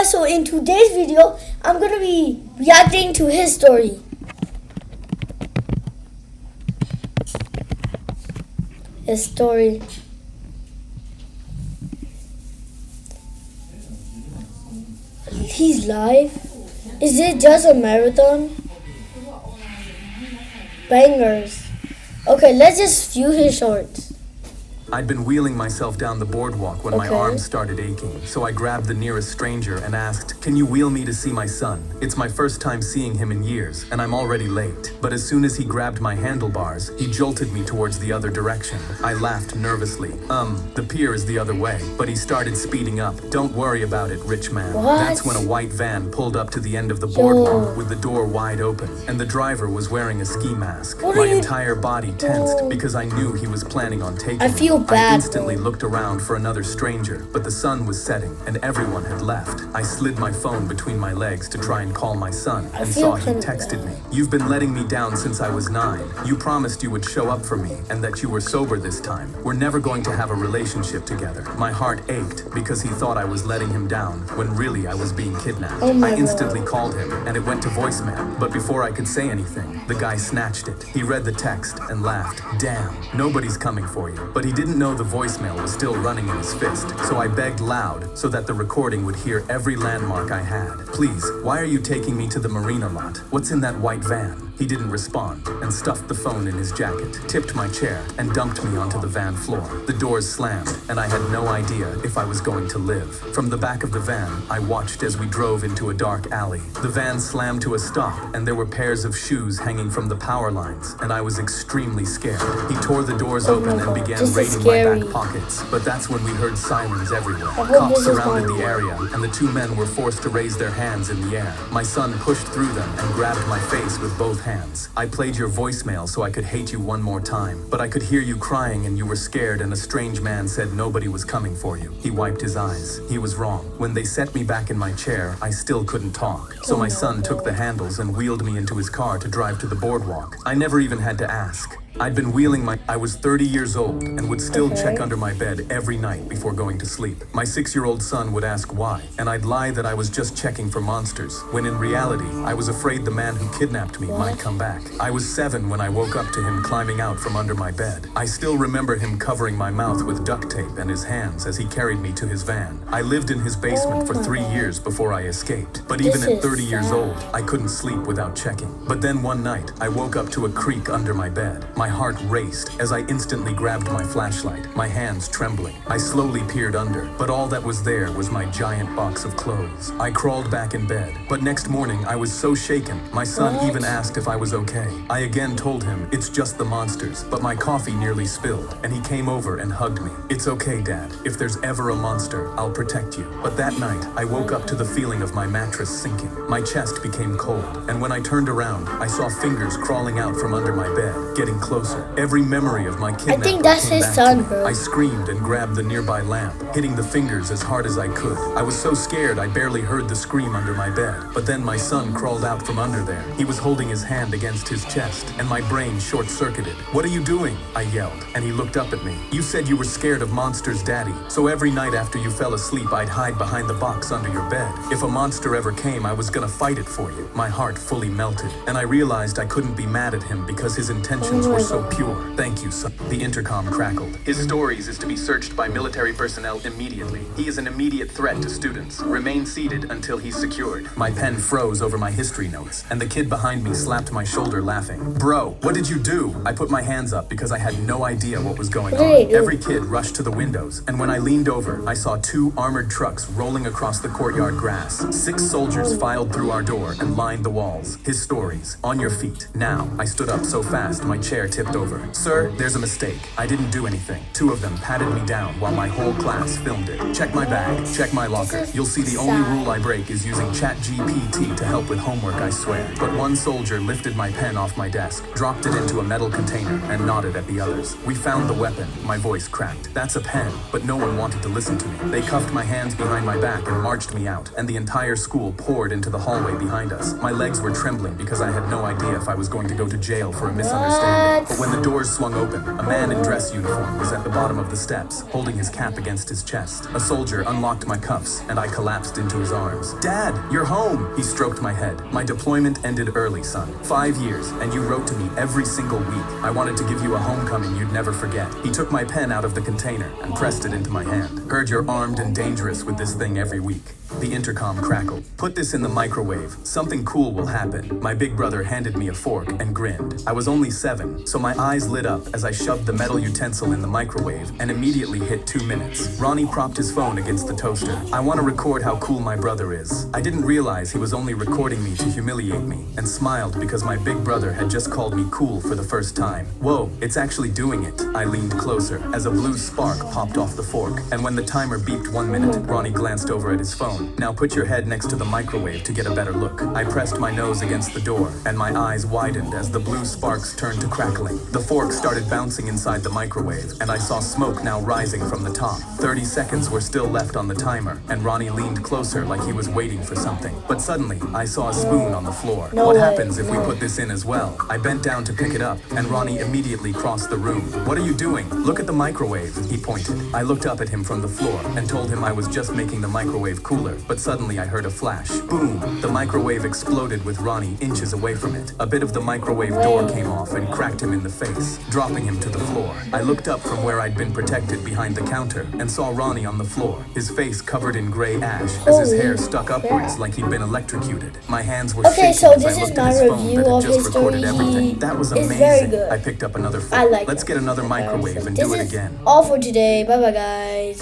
guys, so in today's video, I'm gonna be reacting to his story. His story. He's live? Is it just a marathon? Bangers. Okay, let's just view his shorts. I'd been wheeling myself down the boardwalk when my arms started aching, so I grabbed the nearest stranger and asked, "Can you wheel me to see my son? It's my first time seeing him in years, and I'm already late." But as soon as he grabbed my handlebars, he jolted me towards the other direction. I laughed nervously. The pier is the other way, but he started speeding up. "Don't worry about it, rich man." What? That's when a white van pulled up to the end of the boardwalk with the door wide open, and the driver was wearing a ski mask. My entire body tensed because I knew he was planning on taking me. I feel bad. I instantly looked around for another stranger, but the sun was setting and everyone had left. I slid my phone between my legs to try and call my son and saw he texted me. "You've been letting me down since I was 9. You promised you would show up for me and that you were sober this time. We're never going to have a relationship together." My heart ached because he thought I was letting him down when really I was being kidnapped. I instantly called him and it went to voicemail, but before I could say anything, the guy snatched it. He read the text and laughed. "Damn, nobody's coming for you." But he didn't know the voicemail was still running in his fist, so I begged loud so that the recording would hear every landmark I had. "Please, why are you taking me to the marina lot? What's in that white van?" He didn't respond and stuffed the phone in his jacket, tipped my chair, and dumped me onto the van floor. The doors slammed, and I had no idea if I was going to live. From the back of the van, I watched as we drove into a dark alley. The van slammed to a stop, and there were pairs of shoes hanging from the power lines, and I was extremely scared. He tore the doors open and began raiding my back pockets, but that's when we heard sirens everywhere. Cops surrounded the area, and the two men were forced to raise their hands in the air. My son pushed through them and grabbed my face with both hands. "I played your voicemail so I could hate you one more time, but I could hear you crying and you were scared, and a strange man said nobody was coming for you." He wiped his eyes. He was wrong. When they set me back in my chair, I still couldn't talk, so my son took the handles and wheeled me into his car to drive to the boardwalk. I never even had to ask. I'd been wheeling I was 30 years old and would still check under my bed every night before going to sleep. My 6-year-old son would ask why, and I'd lie that I was just checking for monsters, when in reality, I was afraid the man who kidnapped me might come back. I was 7 when I woke up to him climbing out from under my bed. I still remember him covering my mouth with duct tape and his hands as he carried me to his van. I lived in his basement for 3 years before I escaped, but even at 30 years old, I couldn't sleep without checking. But then one night, I woke up to a creak under my bed. My heart raced as I instantly grabbed my flashlight, my hands trembling. I slowly peered under, but all that was there was my giant box of clothes. I crawled back in bed, but next morning I was so shaken, my son even asked if I was okay. I again told him, "It's just the monsters," but my coffee nearly spilled, and he came over and hugged me. "It's okay, Dad. If there's ever a monster, I'll protect you." But that night, I woke up to the feeling of my mattress sinking. My chest became cold, and when I turned around, I saw fingers crawling out from under my bed, getting closer. Every memory of my kidnapping I think that's his son, bro. I screamed and grabbed the nearby lamp, hitting the fingers as hard as I could. I was so scared I barely heard the scream under my bed. But then my son crawled out from under there. He was holding his hand against his chest, and my brain short-circuited. "What are you doing?" I yelled, and he looked up at me. "You said you were scared of monsters, Daddy. So every night after you fell asleep, I'd hide behind the box under your bed. If a monster ever came, I was gonna fight it for you." My heart fully melted, and I realized I couldn't be mad at him because his intentions were so pure. "Thank you, son." The intercom crackled. "His stories is to be searched by military personnel immediately. He is an immediate threat to students. Remain seated until he's secured." My pen froze over my history notes, and the kid behind me slapped my shoulder laughing. "Bro, what did you do?" I put my hands up because I had no idea what was going on. Every kid rushed to the windows, and when I leaned over, I saw 2 armored trucks rolling across the courtyard grass. 6 soldiers filed through our door and lined the walls. His stories. "On your feet. Now." I stood up so fast my chair tipped over. "Sir, there's a mistake. I didn't do anything." 2 of them patted me down while my whole class filmed it. "Check my bag. Check my locker. You'll see the only rule I break is using ChatGPT to help with homework, I swear." But one soldier lifted my pen off my desk, dropped it into a metal container, and nodded at the others. "We found the weapon." My voice cracked. "That's a pen," but no one wanted to listen to me. They cuffed my hands behind my back and marched me out, and the entire school poured into the hallway behind us. My legs were trembling because I had no idea if I was going to go to jail for a misunderstanding. But when the doors swung open, a man in dress uniform was at the bottom of the steps, holding his cap against his chest. A soldier unlocked my cuffs, and I collapsed into his arms. "Dad, you're home!" He stroked my head. "My deployment ended early, son. 5 years, and you wrote to me every single week. I wanted to give you a homecoming you'd never forget." He took my pen out of the container and pressed it into my hand. "Heard you're armed and dangerous with this thing every week." The intercom crackled. "Put this in the microwave. Something cool will happen." My big brother handed me a fork and grinned. I was only 7, so my eyes lit up as I shoved the metal utensil in the microwave and immediately hit 2 minutes. Ronnie propped his phone against the toaster. "I want to record how cool my brother is." I didn't realize he was only recording me to humiliate me, and smiled because my big brother had just called me cool for the first time. "Whoa, it's actually doing it." I leaned closer as a blue spark popped off the fork, and when the timer beeped 1 minute, Ronnie glanced over at his phone. "Now put your head next to the microwave to get a better look." I pressed my nose against the door, and my eyes widened as the blue sparks turned to crackling. The fork started bouncing inside the microwave, and I saw smoke now rising from the top. 30 seconds were still left on the timer, and Ronnie leaned closer like he was waiting for something. But suddenly, I saw a spoon on the floor. "What happens if we put this in as well?" I bent down to pick it up, and Ronnie immediately crossed the room. "What are you doing? Look at the microwave," he pointed. I looked up at him from the floor and told him I was just making the microwave cooler, but suddenly I heard a flash. Boom! The microwave exploded with Ronnie inches away from it. A bit of the microwave door came off and cracked him in the face, dropping him to the floor. I looked up from where I'd been protected behind the counter and saw Ronnie on the floor, his face covered in gray ash as his hair stuck upwards like he'd been electrocuted. My hands were shaking so as this I is looked my at his phone review that had of just his recorded story. everything. That was It's amazing. very good. I picked up another I fork. like Let's it. get another microwave and This do it is again. all for today. Bye bye, guys.